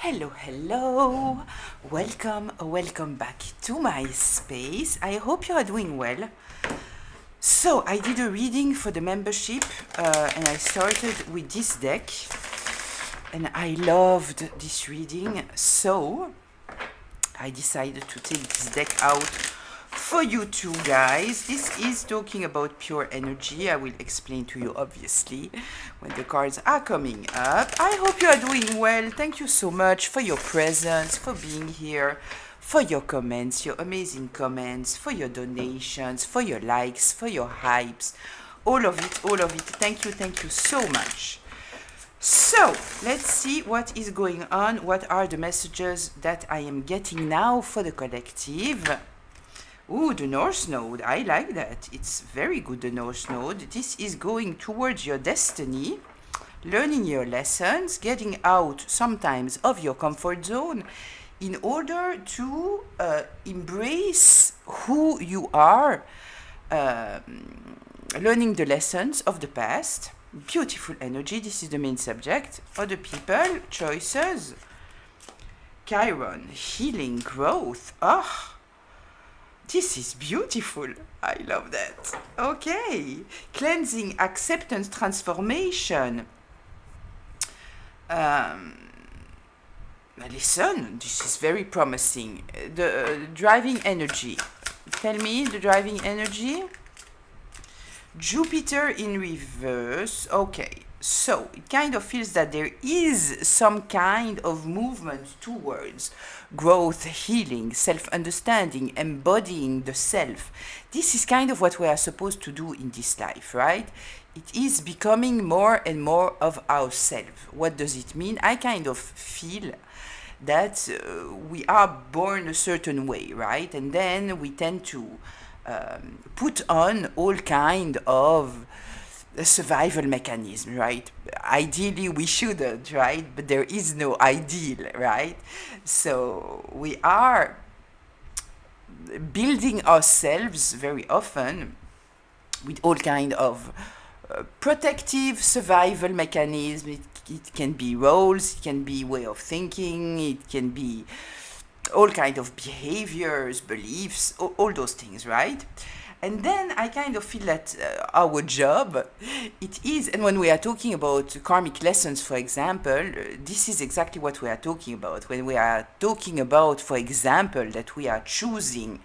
Hello, hello. Welcome back to my space. I hope you are doing well. So, I did a reading for the membership and I started with this deck. And I loved this reading, so I decided to take this deck out for you two guys. This is talking about pure energy. I will explain to you obviously when the cards are coming up. I hope you are doing well. Thank you so much for your presence, for being here, for your comments, your amazing comments, for your donations, for your likes, for your hypes, all of it, all of it. Thank you so much. So, let's see what is going on. What are the messages that I am getting now for the collective? Ooh, the North Node. I like that. It's very good, the North Node. This is going towards your destiny, learning your lessons, getting out sometimes of your comfort zone in order to embrace who you are, learning the lessons of the past. Beautiful energy. This is the main subject. Other people, choices. Chiron, healing, growth. Ah. This is beautiful. I love that. Okay. Cleansing, acceptance, transformation. Listen, this is very promising. The driving energy. Tell me the driving energy. Jupiter in reverse. Okay. So, it kind of feels that there is some kind of movement towards growth, healing, self-understanding, embodying the self. This is kind of what we are supposed to do in this life, right? It is becoming more and more of ourselves. What does it mean? I kind of feel that we are born a certain way, right? And then we tend to put on all kind of survival mechanism, right? Ideally, we shouldn't, right? But there is no ideal, right? So we are building ourselves very often with all kind of protective survival mechanism. It can be roles, it can be way of thinking, it can be all kind of behaviors, beliefs, all those things, right? And then I kind of feel that our job, it is, and when we are talking about karmic lessons, for example, this is exactly what we are talking about. When we are talking about, for example, that we are choosing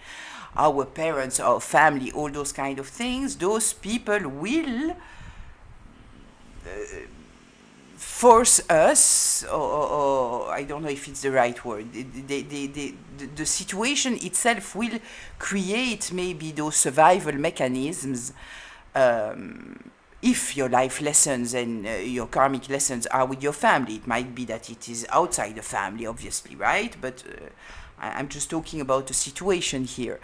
our parents, our family, all those kind of things, those people will force us, or I don't know if it's the right word, the situation itself will create maybe those survival mechanisms. If your life lessons and your karmic lessons are with your family, it might be that it is outside the family, obviously, right? But I'm just talking about the situation here.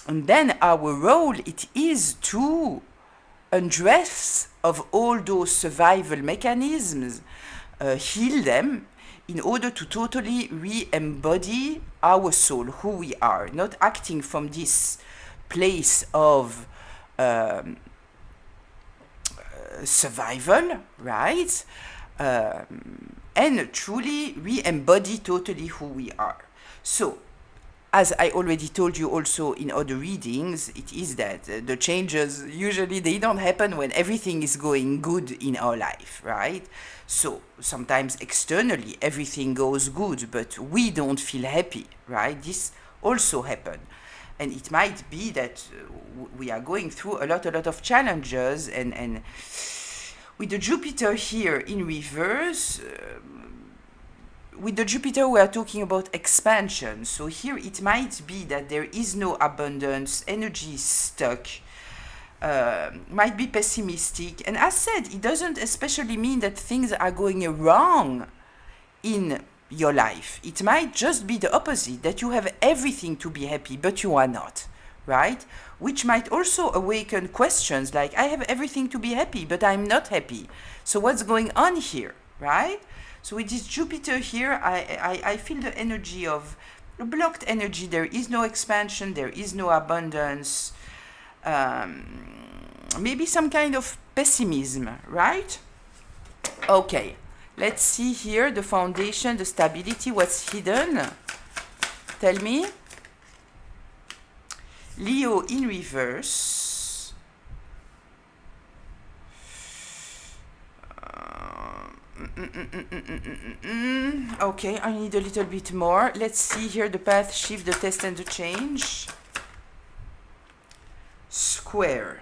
And then our role, it is to undress of all those survival mechanisms, heal them in order to totally re-embody our soul, who we are, not acting from this place of survival, right? And truly re-embody totally who we are. So, as I already told you also in other readings, it is that the changes, usually they don't happen when everything is going good in our life, right? So sometimes externally everything goes good, but we don't feel happy, right? This also happens. And it might be that we are going through a lot of challenges, and with the Jupiter here in reverse, with the Jupiter, we are talking about expansion. So here it might be that there is no abundance, energy is stuck, might be pessimistic. And as said, it doesn't especially mean that things are going wrong in your life. It might just be the opposite, that you have everything to be happy, but you are not, right? Which might also awaken questions like, I have everything to be happy, but I'm not happy. So what's going on here, right? So with this Jupiter here, I feel the energy of blocked energy. There is no expansion, there is no abundance. Maybe some kind of pessimism, right? Okay, Let's see here the foundation, the stability, what's hidden. Tell me. Leo in reverse. Okay, I need a little bit more. Let's see here the path, shift, the test, and the change. Square,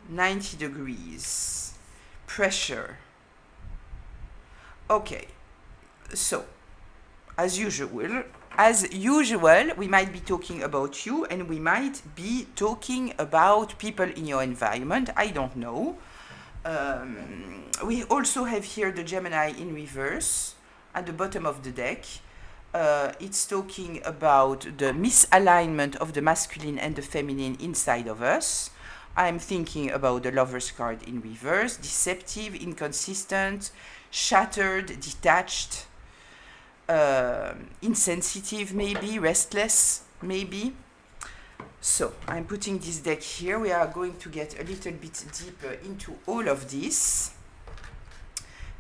90 degrees. Pressure. Okay, so as usual, we might be talking about you, and we might be talking about people in your environment. I don't know. We also have here the Gemini in reverse at the bottom of the deck. It's talking about the misalignment of the masculine and the feminine inside of us. I'm thinking about the Lover's card in reverse, deceptive, inconsistent, shattered, detached, insensitive maybe, restless maybe. So I'm putting this deck here. We are going to get a little bit deeper into all of this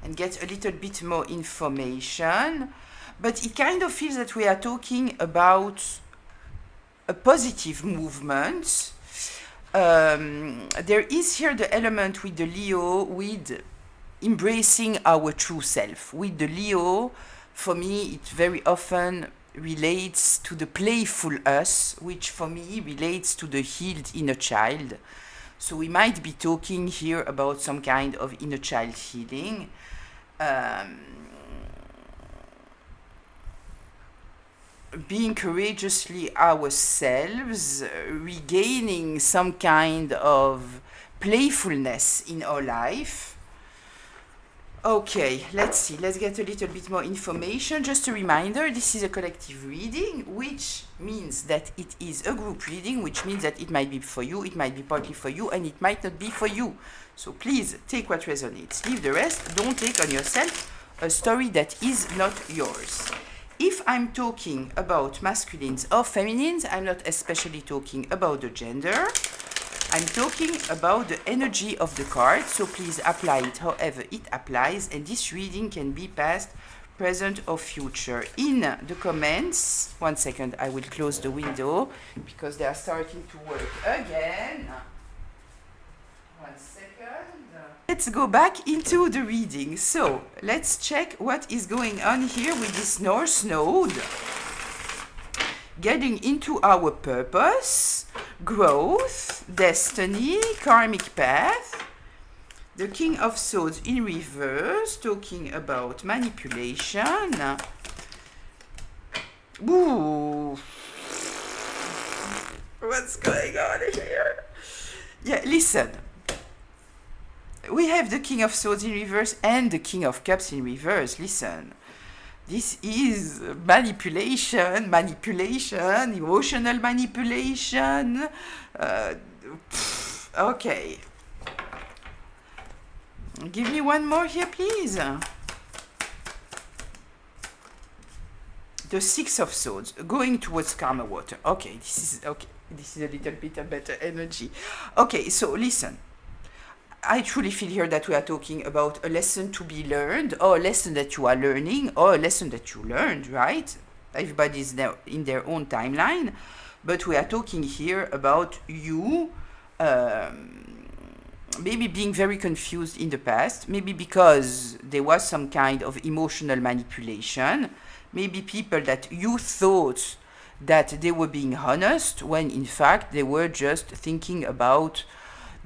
and get a little bit more information. But it kind of feels that we are talking about a positive movement. There is here the element with the Leo, with embracing our true self. With the Leo, for me, it very often relates to the playful us, which for me relates to the healed inner child. So we might be talking here about some kind of inner child healing. Being courageously ourselves, regaining some kind of playfulness in our life. Okay, let's see. Let's get a little bit more information. Just a reminder, this is a collective reading, which means that it is a group reading, which means that it might be for you, it might be partly for you, and it might not be for you. So please take what resonates. Leave the rest. Don't take on yourself a story that is not yours. If I'm talking about masculines or feminines, I'm not especially talking about the gender. I'm talking about the energy of the card, so please apply it however it applies, and this reading can be past, present, or future. In the comments, 1 second, I will close the window because they are starting to work again. 1 second. Let's go back into the reading. So let's check what is going on here with this North Node. Getting into our purpose, growth, destiny, karmic path. The King of Swords in reverse, talking about manipulation. Ooh. What's going on here? Yeah, listen. We have the King of Swords in reverse and the King of Cups in reverse. Listen. This is manipulation, emotional manipulation. Okay. Give me one more here, please. The Six of Swords, going towards karma water. Okay, this is a little bit a better energy. Okay, so listen. I truly feel here that we are talking about a lesson to be learned, or a lesson that you are learning, or a lesson that you learned, right? Everybody's there in their own timeline, but we are talking here about you maybe being very confused in the past, maybe because there was some kind of emotional manipulation, maybe people that you thought that they were being honest, when in fact they were just thinking about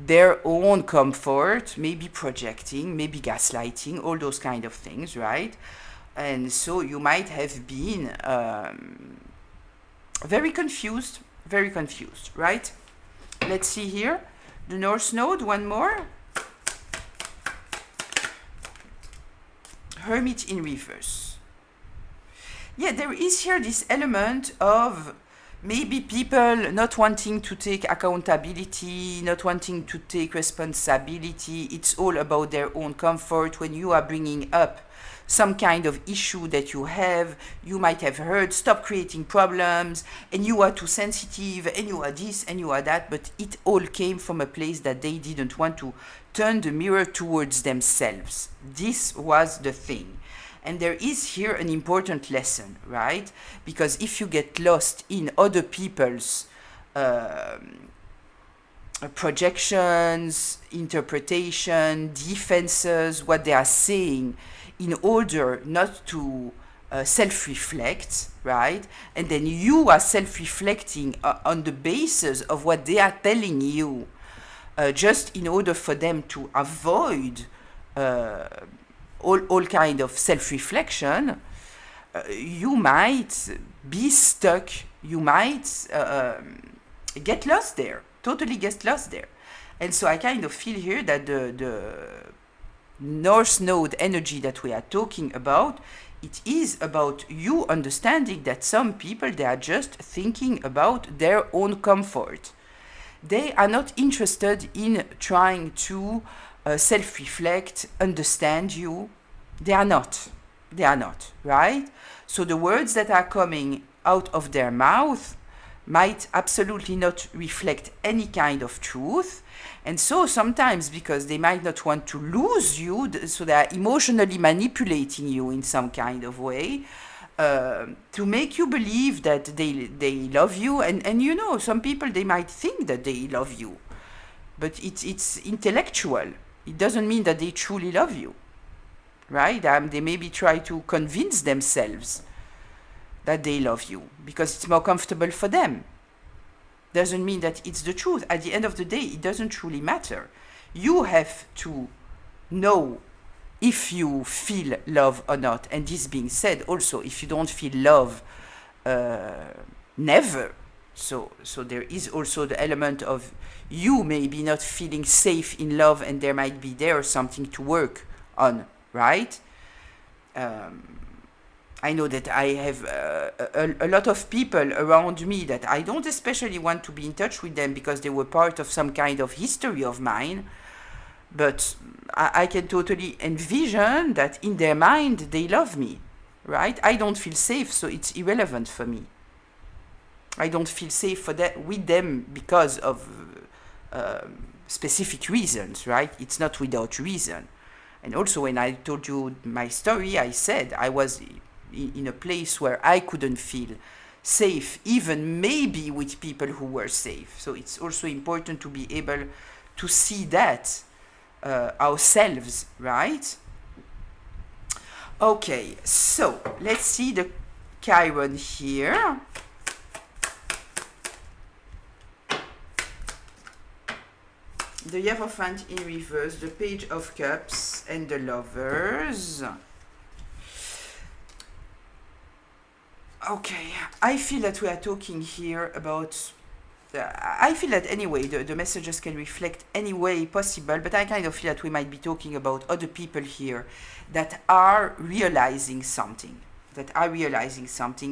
their own comfort, maybe projecting, maybe gaslighting, all those kind of things, right? And so you might have been very confused, right? Let's see here. The North Node, one more. Hermit in reverse. Yeah, there is here this element of maybe people not wanting to take accountability, not wanting to take responsibility. It's all about their own comfort. When you are bringing up some kind of issue that you have, you might have heard, stop creating problems, and you are too sensitive, and you are this, and you are that, but it all came from a place that they didn't want to turn the mirror towards themselves. This was the thing. And there is here an important lesson, right? Because if you get lost in other people's projections, interpretation, defenses, what they are saying, in order not to self-reflect, right? And then you are self-reflecting on the basis of what they are telling you, just in order for them to avoid all kind of self-reflection, you might be stuck. You might get lost there, totally get lost there. And so I kind of feel here that the North Node energy that we are talking about, it is about you understanding that some people, they are just thinking about their own comfort. They are not interested in trying to self-reflect, understand you. They are not. They are not, right? So the words that are coming out of their mouth might absolutely not reflect any kind of truth. And so sometimes, because they might not want to lose you, so they are emotionally manipulating you in some kind of way, to make you believe that they love you. And you know, some people, they might think that they love you, but it's intellectual. It doesn't mean that they truly love you, right? They maybe try to convince themselves that they love you because it's more comfortable for them. Doesn't mean that it's the truth. At the end of the day, it doesn't truly matter. You have to know if you feel love or not. And this being said, also, if you don't feel love, never. So there is also the element of you maybe not feeling safe in love, and there might be there something to work on, right? I know that I have a lot of people around me that I don't especially want to be in touch with them because they were part of some kind of history of mine. But I can totally envision that in their mind they love me, right? I don't feel safe, so it's irrelevant for me. I don't feel safe with them because of specific reasons, right? It's not without reason. And also, when I told you my story, I said I was in a place where I couldn't feel safe, even maybe with people who were safe. So it's also important to be able to see that ourselves, right? Okay, so let's see the Chiron here. The Hierophant in reverse, the Page of Cups, and the Lovers. Okay, I feel that we are talking here about... I feel that anyway, the messages can reflect any way possible, but I kind of feel that we might be talking about other people here that are realizing something.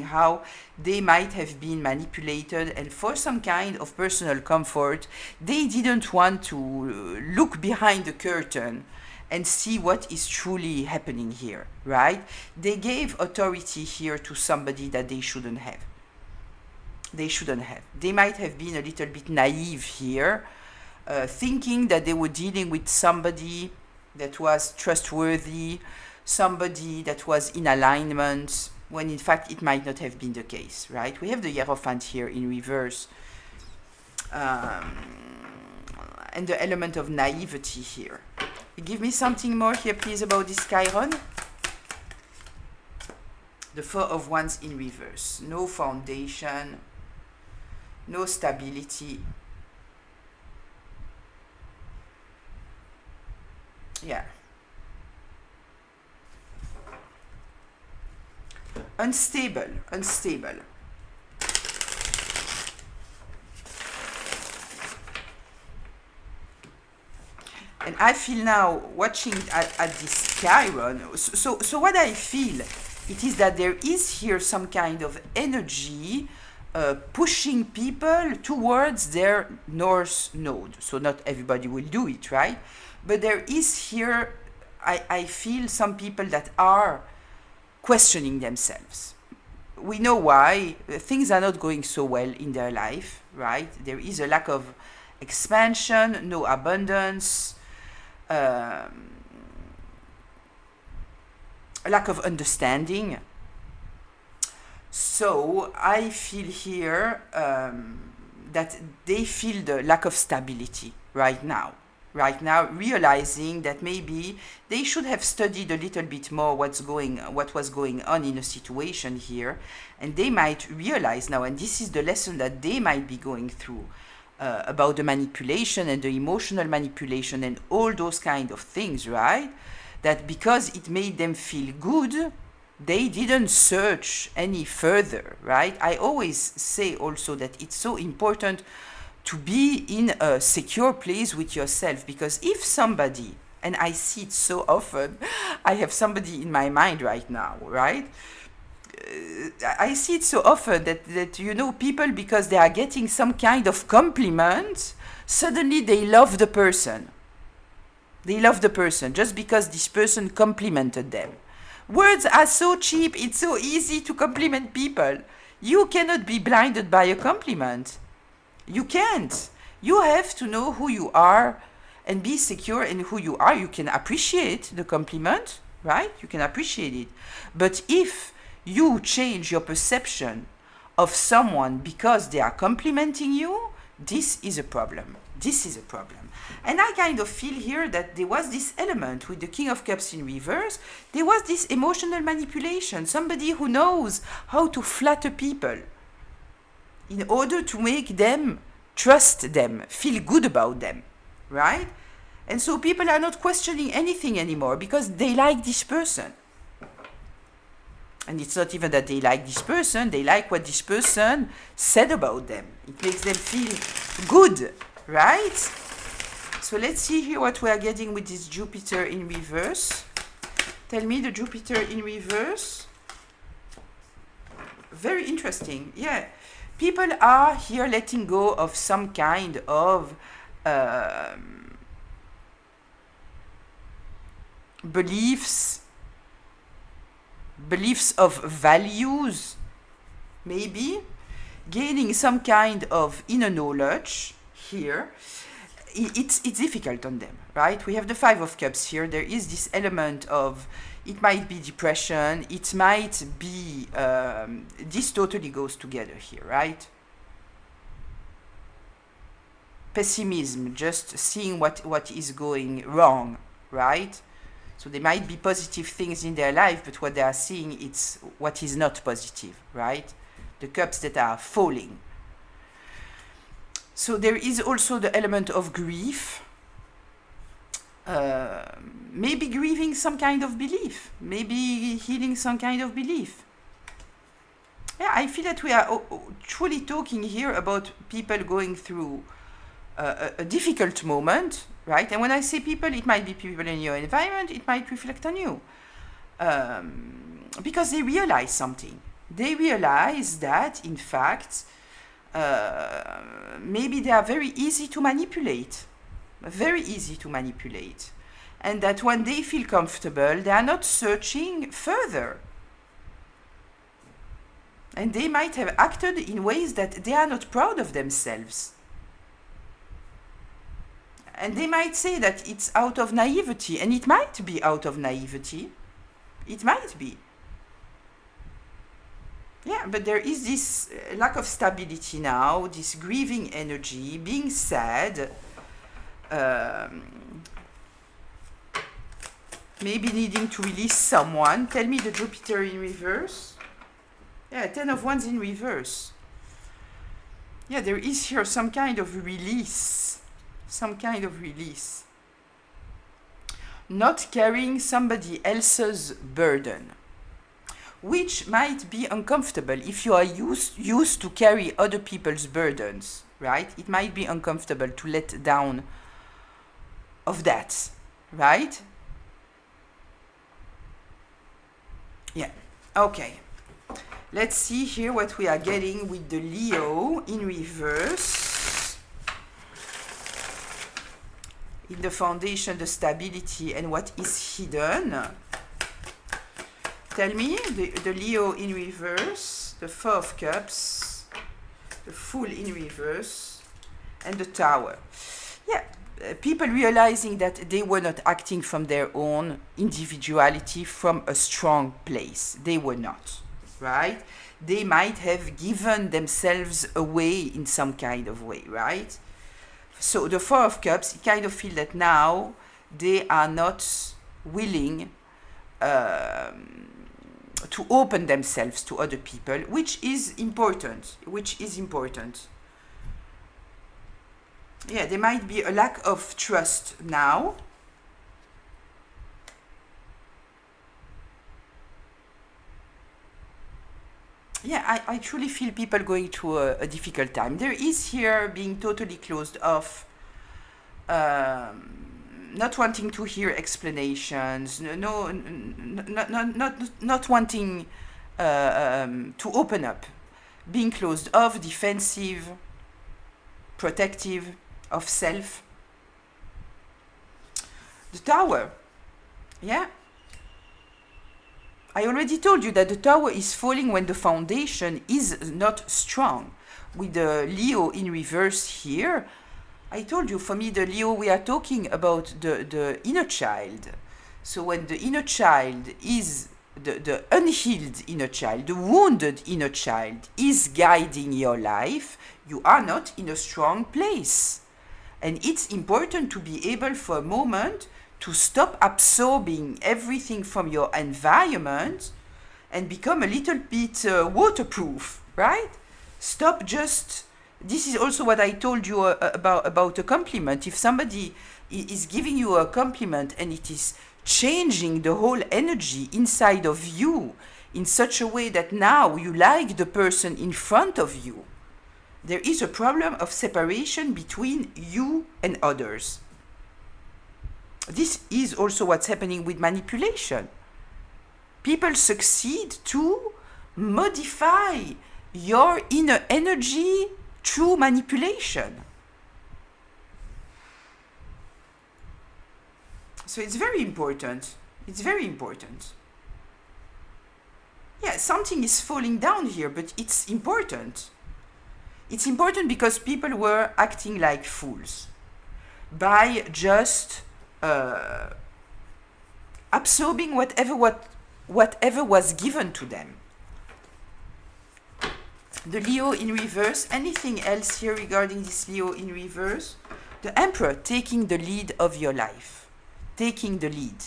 How they might have been manipulated, and for some kind of personal comfort, they didn't want to look behind the curtain and see what is truly happening here, right? They gave authority here to somebody that they shouldn't have. They might have been a little bit naive here, thinking that they were dealing with somebody that was trustworthy, somebody that was in alignment, when in fact it might not have been the case, right? We have the Hierophant here in reverse, and the element of naivety here. Give me something more here, please, about this Chiron. The Four of Wands in reverse. No foundation, no stability. Yeah. Unstable. And I feel now, watching at this Chiron, so what I feel, it is that there is here some kind of energy pushing people towards their North Node. So not everybody will do it, right? But there is here, I feel some people that are questioning themselves. We know why. Things are not going so well in their life, right? There is a lack of expansion, no abundance, a a lack of understanding. So I feel here that they feel the lack of stability right now, realizing that maybe they should have studied a little bit more what was going on in a situation here, and they might realize now, and this is the lesson that they might be going through, about the manipulation and the emotional manipulation and all those kind of things, right? That because it made them feel good, they didn't search any further, right? I always say also that it's so important to be in a secure place with yourself, because if somebody, and I see it so often, I have somebody in my mind right now, right? I see it so often that you know, people, because they are getting some kind of compliment, suddenly they love the person. They love the person just because this person complimented them. Words are so cheap, it's so easy to compliment people. You cannot be blinded by a compliment. You can't. You have to know who you are and be secure in who you are. You can appreciate the compliment, right? You can appreciate it. But if you change your perception of someone because they are complimenting you, this is a problem. This is a problem. And I kind of feel here that there was this element with the King of Cups in reverse. There was this emotional manipulation. Somebody who knows how to flatter people in order to make them trust them, feel good about them, right? And so people are not questioning anything anymore because they like this person. And it's not even that they like this person, they like what this person said about them. It makes them feel good, right? So let's see here what we are getting with this Jupiter in reverse. Tell me the Jupiter in reverse. Very interesting, yeah. People are here letting go of some kind of beliefs of values, maybe gaining some kind of inner knowledge here. It's difficult on them, right? We have the Five of Cups here. There is this element of, it might be depression, it might be, this totally goes together here, right? Pessimism, just seeing what is going wrong, right? So there might be positive things in their life, but what they are seeing, it's what is not positive, right? The cups that are falling. So there is also the element of grief. Maybe grieving some kind of belief, maybe healing some kind of belief. Yeah, I feel that we are truly talking here about people going through a difficult moment, right? And when I say people, it might be people in your environment, it might reflect on you. Because they realize something. They realize that, in fact, maybe they are very easy to manipulate. Very easy to manipulate. And that when they feel comfortable, they are not searching further. And they might have acted in ways that they are not proud of themselves. And they might say that it's out of naivety, and it might be out of naivety. It might be. Yeah, but there is this lack of stability now, this grieving energy, being sad, maybe needing to release someone. Tell me the Jupiter in reverse. Yeah, 10 of Wands in reverse. Yeah, there is here some kind of release. Some kind of release. Not carrying somebody else's burden, which might be uncomfortable if you are used to carry other people's burdens, right? It might be uncomfortable to let down of that, right? Yeah, okay. Let's see here what we are getting with the Leo in reverse. In the foundation, the stability, and what is hidden. Tell me, the Leo in reverse, the Four of Cups, the Fool in reverse, and the Tower. Yeah, people realizing that they were not acting from their own individuality, from a strong place. They were not, right? They might have given themselves away in some kind of way, right? So the Four of Cups, you kind of feel that now they are not willing to open themselves to other people, which is important, Yeah, there might be a lack of trust now. Yeah, I truly feel people going through a difficult time. There is here being totally closed off, not wanting to hear explanations, not wanting to open up, being closed off, defensive, protective of self. The Tower, yeah. I already told you that the tower is falling when the foundation is not strong. With the Leo in reverse here, I told you, for me, the Leo, we are talking about the inner child. So when the inner child is, the unhealed inner child, the wounded inner child is guiding your life, you are not in a strong place. And it's important to be able for a moment to stop absorbing everything from your environment and become a little bit waterproof, right? Stop just... This is also what I told you about a compliment. If somebody is giving you a compliment and it is changing the whole energy inside of you in such a way that now you like the person in front of you, there is a problem of separation between you and others. This is also what's happening with manipulation. People succeed to modify your inner energy through manipulation. So it's very important. It's very important. Yeah, something is falling down here, but it's important. It's important because people were acting like fools by just absorbing whatever was given to them. The Leo in reverse. Anything else here regarding this Leo in reverse? The Emperor taking the lead of your life. Taking the lead.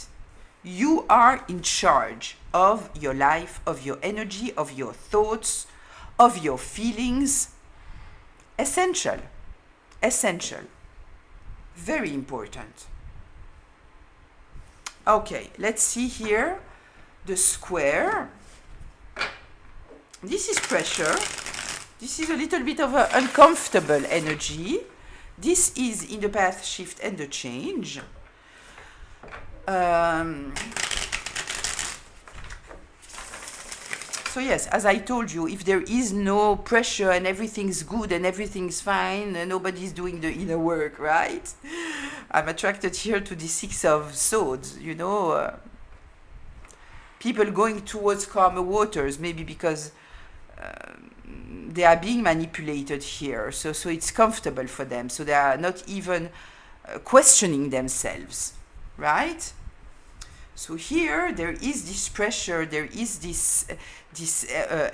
You are in charge of your life, of your energy, of your thoughts, of your feelings. Essential. Essential. Very important. Okay, let's see here the Square. This is pressure. This is a little bit of an uncomfortable energy. This is in the path shift and the change. So yes, as I told you, if there is no pressure and everything's good and everything's fine, nobody's doing the inner work, right? I'm attracted here to the Six of Swords, you know. People going towards calmer waters, maybe because they are being manipulated here. So it's comfortable for them. So they are not even questioning themselves, right? So here there is this pressure, there is this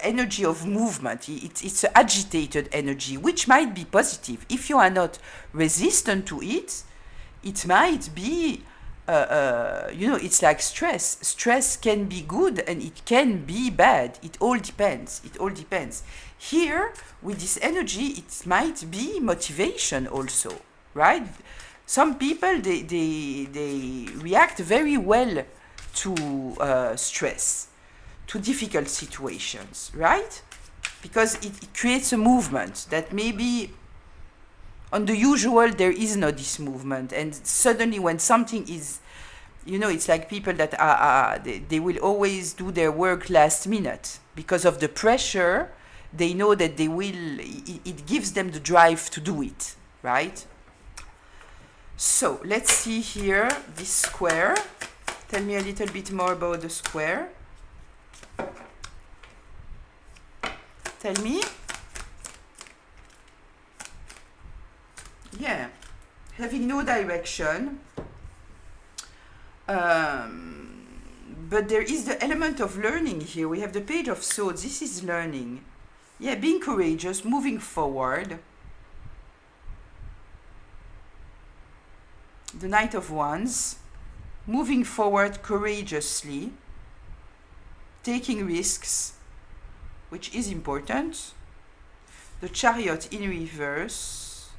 energy of movement. It's an agitated energy, which might be positive. If you are not resistant to it, it might be, it's like stress. Stress can be good and it can be bad. It all depends. It all depends. Here, with this energy, it might be motivation also, right? Some people, they react very well to stress, to difficult situations, right? Because it creates a movement that maybe on the usual there is no this movement, and suddenly when something is, it's like people that they will always do their work last minute because of the pressure. They know that they will, it gives them the drive to do it, right? So let's see here this Square. Tell me a little bit more about the Square. Tell me. Yeah. having no direction. But there is the element of learning here. We have the Page of Swords. This is learning. Yeah, being courageous, moving forward. The Knight of Wands. Moving forward courageously. Taking risks, which is important. The Chariot in reverse.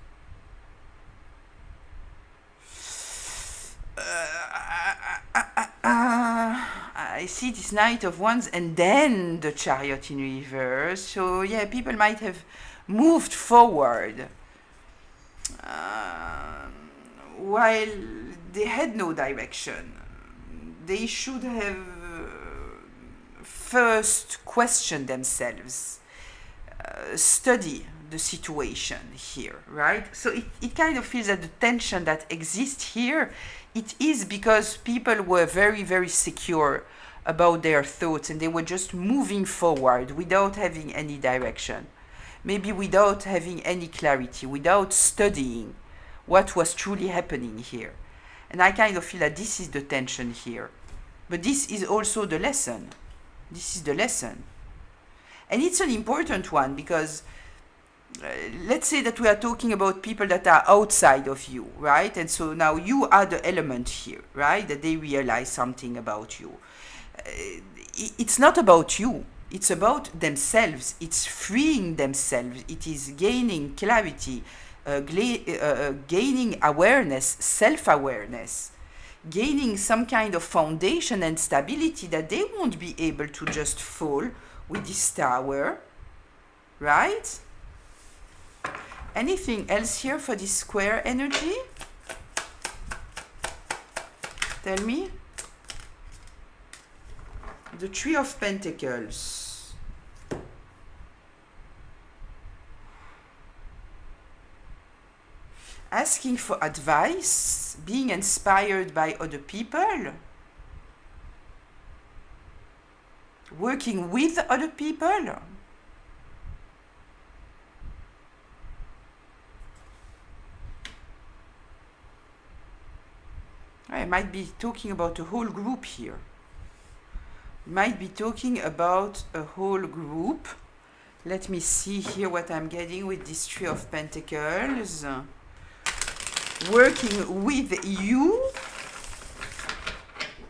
I see this Knight of Wands and then the Chariot in reverse. So yeah, people might have moved forward while they had no direction. They should have first questioned themselves, study the situation here, right? So it kind of feels that the tension that exists here, it is because people were very, very secure about their thoughts and they were just moving forward without having any direction, maybe without having any clarity, without studying what was truly happening here. And I kind of feel that this is the tension here. But this is also the lesson. This is the lesson. And it's an important one because let's say that we are talking about people that are outside of you, right? And so now you are the element here, right? That they realize something about you. It's not about you. It's about themselves. It's freeing themselves. It is gaining clarity, gaining awareness, self-awareness, gaining some kind of foundation and stability that they won't be able to just fall with this tower, right? Anything else here for this square energy? Tell me. The Three of Pentacles. Asking for advice, being inspired by other people, working with other people. I might be talking about a whole group here. Might be talking about a whole group. Let me see here what I'm getting with this Three of Pentacles. Working with you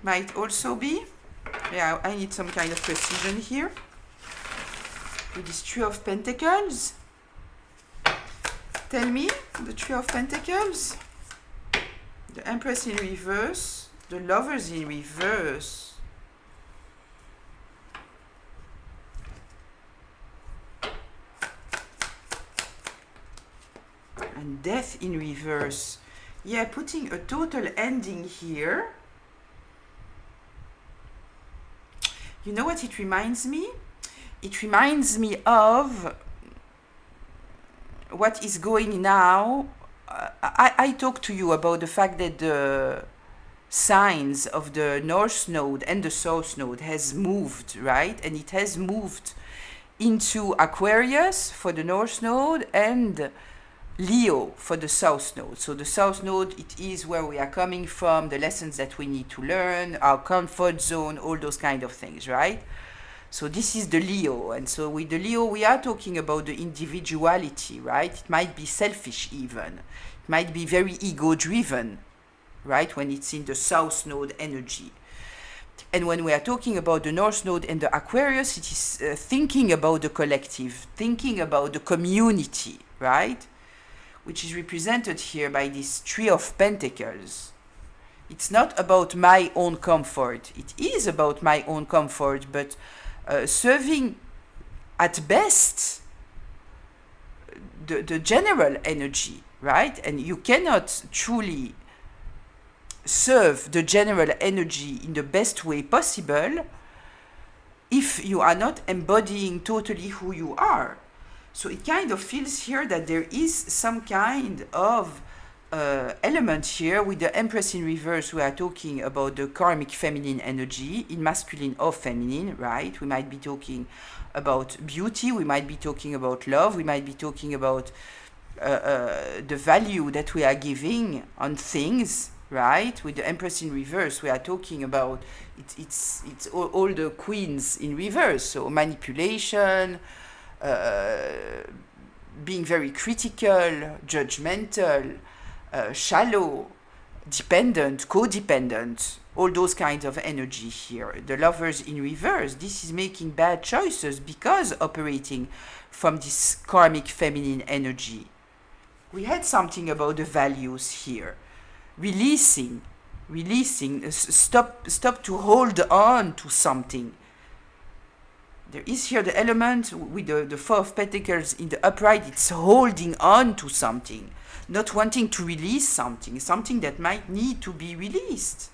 might also be. Yeah, I need some kind of precision here. With this Three of Pentacles. Tell me, the Three of Pentacles. The Empress in reverse. The Lovers in reverse. And Death in reverse. Yeah, putting a total ending here. You know what it reminds me? It reminds me of what is going now. I talked to you about the fact that the signs of the North Node and the South Node has moved, right? And it has moved into Aquarius for the North Node and Leo for the South Node. So the South Node, it is where we are coming from, the lessons that we need to learn, our comfort zone, all those kind of things, right? So this is the Leo. And so with the Leo, we are talking about the individuality, right? It might be selfish even. It might be very ego-driven, right? When it's in the South Node energy. And when we are talking about the North Node and the Aquarius, it is thinking about the collective, thinking about the community, right? Which is represented here by this Three of Pentacles. It's not about my own comfort. It is about my own comfort, but serving at best the general energy, right? And you cannot truly serve the general energy in the best way possible if you are not embodying totally who you are. So it kind of feels here that there is some kind of element here with the Empress in reverse. We are talking about the karmic feminine energy in masculine or feminine, right? We might be talking about beauty, we might be talking about love, we might be talking about the value that we are giving on things, right? With the Empress in reverse, we are talking about it's all the queens in reverse. So manipulation, being very critical, judgmental, shallow, dependent, codependent, all those kinds of energy here. The Lovers in reverse, this is making bad choices because operating from this karmic feminine energy. We had something about the values here. Releasing, stop to hold on to something. There is here the element with the Four of Pentacles in the upright, it's holding on to something, not wanting to release something that might need to be released.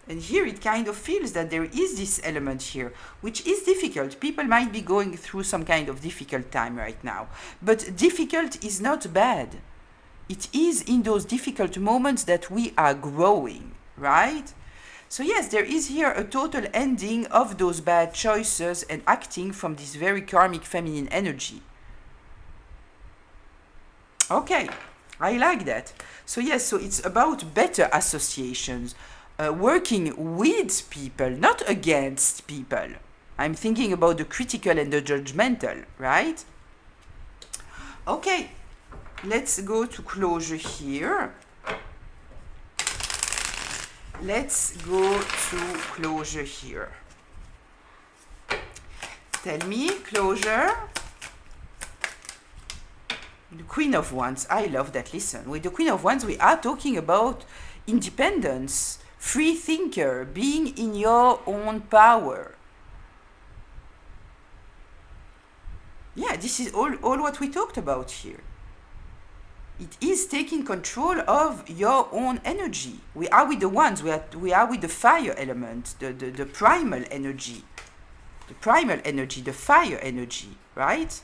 And here it kind of feels that there is this element here, which is difficult. People might be going through some kind of difficult time right now. But difficult is not bad. It is in those difficult moments that we are growing, right? So yes, there is here a total ending of those bad choices and acting from this very karmic feminine energy. Okay, I like that. So yes, so it's about better associations. Working with people, not against people. I'm thinking about the critical and the judgmental, right? Okay, let's go to closure here. Let's go to closure here. Tell me, closure. The Queen of Wands, I love that. Listen, with the Queen of Wands, we are talking about independence, free thinker, being in your own power. Yeah, this is all what we talked about here. It is taking control of your own energy. We are with the Wands, we are with the fire element, the primal energy. The primal energy, the fire energy, right?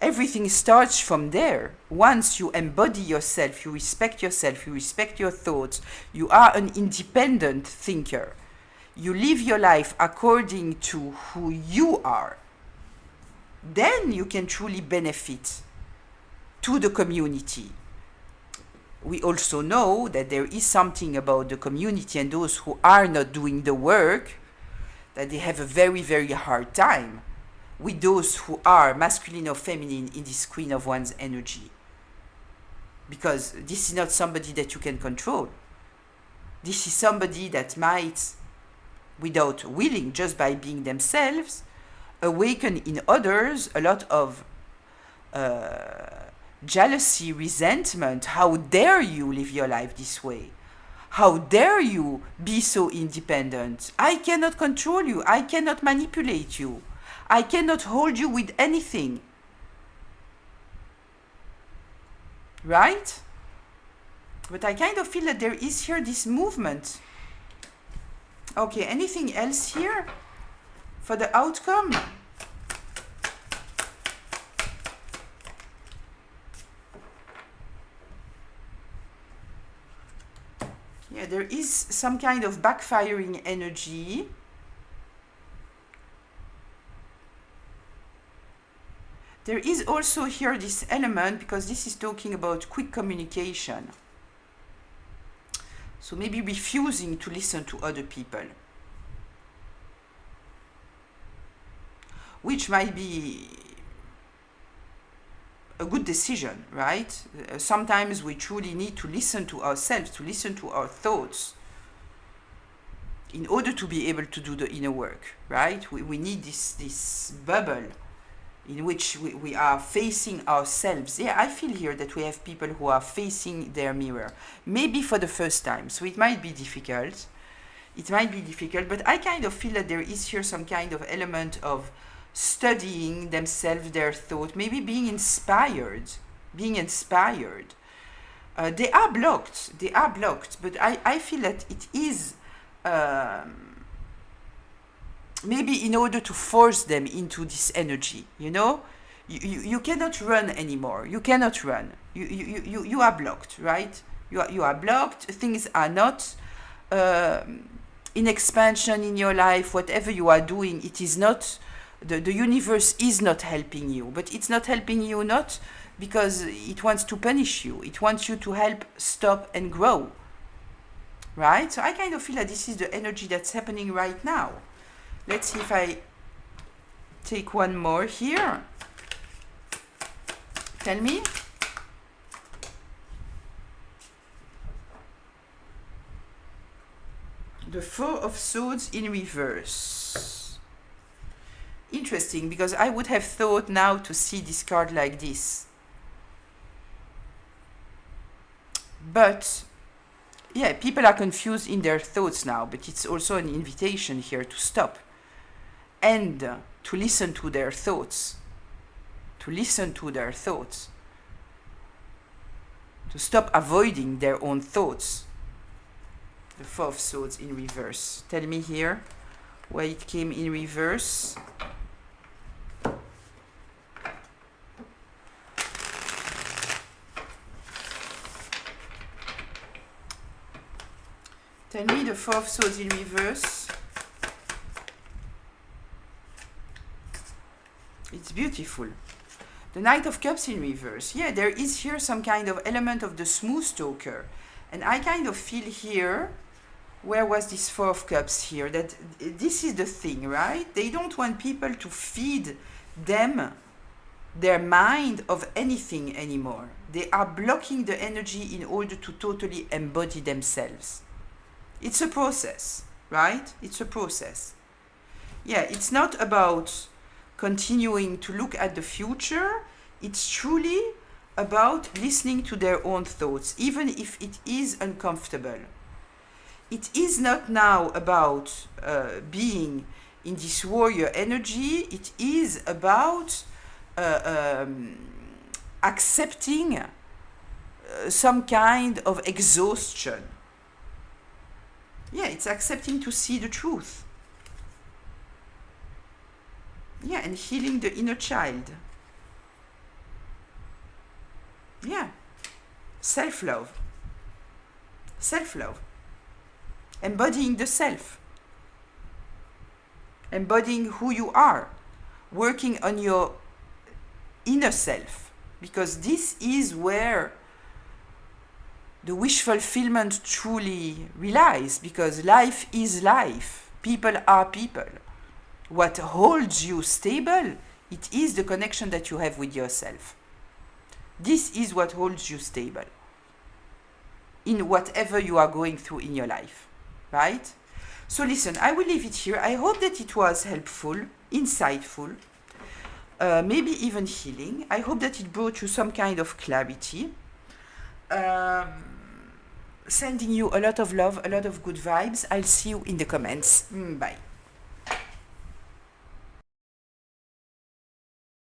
Everything starts from there. Once you embody yourself, you respect your thoughts, you are an independent thinker. You live your life according to who you are. Then you can truly benefit to the community. We also know that there is something about the community and those who are not doing the work, that they have a very, very hard time with those who are masculine or feminine in this Queen of Wands energy. Because this is not somebody that you can control. This is somebody that might, without willing, just by being themselves, awaken in others a lot of jealousy, resentment. How dare you live your life this way? How dare you be so independent? I cannot control you. I cannot manipulate you. I cannot hold you with anything. Right? But I kind of feel that there is here this movement. Okay, anything else here for the outcome? Yeah, there is some kind of backfiring energy. There is also here this element, because this is talking about quick communication. So maybe refusing to listen to other people, which might be a good decision, right? Sometimes we truly need to listen to ourselves, to listen to our thoughts in order to be able to do the inner work, right? We need this bubble in which we are facing ourselves. Yeah, I feel here that we have people who are facing their mirror, maybe for the first time. So it might be difficult. But I kind of feel that there is here some kind of element of studying themselves, their thought, maybe being inspired. They are blocked, but I feel that it is maybe in order to force them into this energy, you know? You cannot run anymore. You cannot run. You are blocked, right? You are blocked. Things are not in expansion in your life. Whatever you are doing, it is not the universe is not helping you, but it's not helping you not because it wants to punish you. It wants you to help stop and grow. Right? So I kind of feel that this is the energy that's happening right now. Let's see if I take one more here. Tell me. The Four of Swords in reverse. Interesting, because I would have thought now to see this card like this. But, yeah, people are confused in their thoughts now, but it's also an invitation here to stop and to listen to their thoughts. To listen to their thoughts. To stop avoiding their own thoughts. The Four of Swords in reverse. Tell me here why it came in reverse. Tell me the Four of Swords in reverse. It's beautiful. The Knight of Cups in reverse. Yeah, there is here some kind of element of the smooth talker. And I kind of feel here, where was this Four of Cups here? That this is the thing, right? They don't want people to feed them their mind of anything anymore. They are blocking the energy in order to totally embody themselves. It's a process, right? It's a process. Yeah, it's not about continuing to look at the future. It's truly about listening to their own thoughts, even if it is uncomfortable. It is not now about being in this warrior energy. It is about accepting some kind of exhaustion. Yeah, it's accepting to see the truth. Yeah, and healing the inner child. Yeah. Self-love. Self-love. Embodying the self. Embodying who you are. Working on your inner self. Because this is where the wish fulfillment truly relies. Because life is life. People are people. What holds you stable, it is the connection that you have with yourself. This is what holds you stable in whatever you are going through in your life, right? So listen, I will leave it here. I hope that it was helpful, insightful, maybe even healing. I hope that it brought you some kind of clarity. Sending you a lot of love, a lot of good vibes. I'll see you in the comments. Bye.